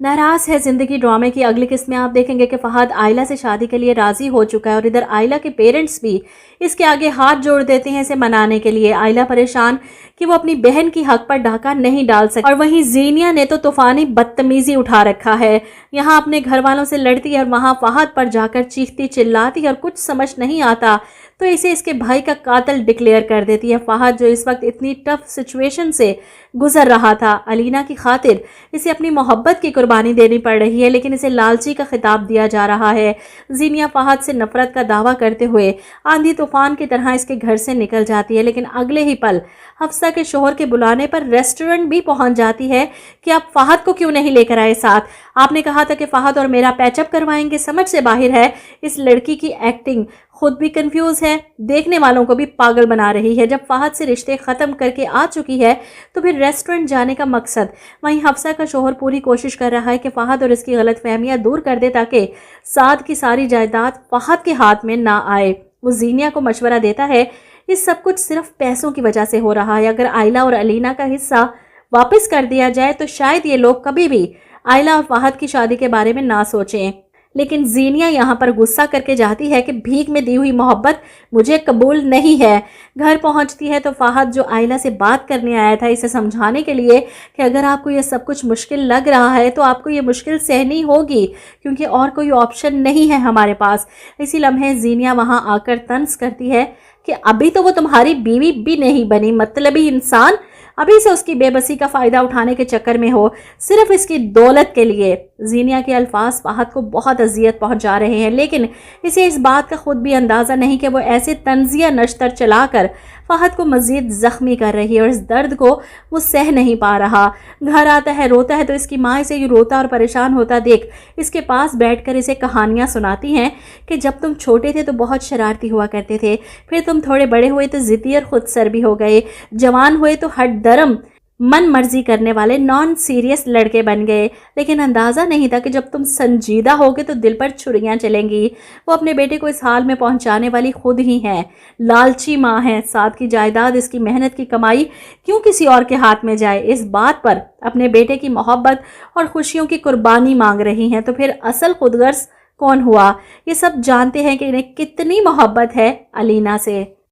नाराज है जिंदगी ड्रामे की अगली किस्त में आप देखेंगे कि फहद आयला से शादी के लिए राजी हो चुका है और इधर आयला के पेरेंट्स भी इसके आगे हाथ जोड़ देते हैं इसे मनाने के लिए। आयला परेशान कि वो अपनी बहन की हक पर डाका नहीं डाल सकती और वहीं ज़ीनिया ने तो तूफानी बदतमीजी उठा रखा है। यहाँ अपने घर वालों से लड़ती है और वहाँ फहद पर जाकर चीखती चिल्लाती है और कुछ समझ नहीं आता तो इसे इसके भाई का कातिल डिक्लेयर कर देती है। फहद जो इस वक्त इतनी टफ सिचुएशन से गुजर रहा था, अलीना की खातिर इसे अपनी मोहब्बत की कुर्बानी देनी पड़ रही है, लेकिन इसे लालची का खिताब दिया जा रहा है। ज़ीनिया फहद से नफरत का दावा करते हुए आंधी तूफान की तरह इसके घर से निकल जाती है, लेकिन अगले ही पल हफ्सा के शोहर के बुलाने पर रेस्टोरेंट भी पहुंच जाती है कि आप फहद को क्यों नहीं लेकर आए साथ। आपने कहा था कि फहद और मेरा पैचअप करवाएंगे। समझ से बाहर है इस लड़की की एक्टिंग, खुद भी कंफ्यूज है, देखने वालों को भी पागल बना रही है। जब फहद से रिश्ते ख़त्म करके आ चुकी है तो फिर रेस्टोरेंट जाने का मकसद। वहीं हफ्सा का शोहर पूरी कोशिश कर रहा है कि फहद और इसकी गलतफहमियां दूर कर दे ताकि साद की सारी जायदाद फहद के हाथ में ना आए। वो ज़ीनिया को मशवरा देता है इस सब कुछ सिर्फ पैसों की वजह से हो रहा है, अगर आयला और अलीना का हिस्सा वापस कर दिया जाए तो शायद ये लोग कभी भी आयला और फहद की शादी के बारे में ना सोचें। लेकिन ज़ीनिया यहाँ पर गुस्सा करके जाती है कि भीख में दी हुई मोहब्बत मुझे कबूल नहीं है। घर पहुँचती है तो फहद जो आयला से बात करने आया था इसे समझाने के लिए कि अगर आपको ये सब कुछ मुश्किल लग रहा है तो आपको ये मुश्किल सहनी होगी क्योंकि और कोई ऑप्शन नहीं है हमारे पास। इसी लम्हे ज़ीनिया वहाँ आकर तंज करती है कि अभी तो वो तुम्हारी बीवी भी नहीं बनी, मतलबी इंसान, अभी से उसकी बेबसी का फ़ायदा उठाने के चक्कर में हो सिर्फ इसकी दौलत के लिए। ज़ीनिया के अल्फाज फहद को बहुत अजियत पहुंचा रहे हैं, लेकिन इसे इस बात का खुद भी अंदाज़ा नहीं कि वो ऐसे तंजिया नश्तर चलाकर फहद को मज़ीद ज़ख्मी कर रही है और इस दर्द को वो सह नहीं पा रहा। घर आता है, रोता है तो इसकी माँ इसे यूँ रोता और परेशान होता देख इसके पास बैठकर इसे कहानियाँ सुनाती हैं कि जब तुम छोटे थे तो बहुत शरारती हुआ करते थे, फिर तुम थोड़े बड़े हुए तो ज़िद्दी और खुद सर भी हो गए, जवान हुए तो हट दरम मन मर्जी करने वाले नॉन सीरियस लड़के बन गए, लेकिन अंदाज़ा नहीं था कि जब तुम संजीदा होगे तो दिल पर छुरियां चलेंगी। वो अपने बेटे को इस हाल में पहुंचाने वाली खुद ही हैं, लालची माँ है। साथ की जायदाद, इसकी मेहनत की कमाई क्यों किसी और के हाथ में जाए, इस बात पर अपने बेटे की मोहब्बत और खुशियों की कुर्बानी मांग रही हैं। तो फिर असल खुदगर्ज कौन हुआ? ये सब जानते हैं कि इन्हें कितनी मोहब्बत है अलीना से।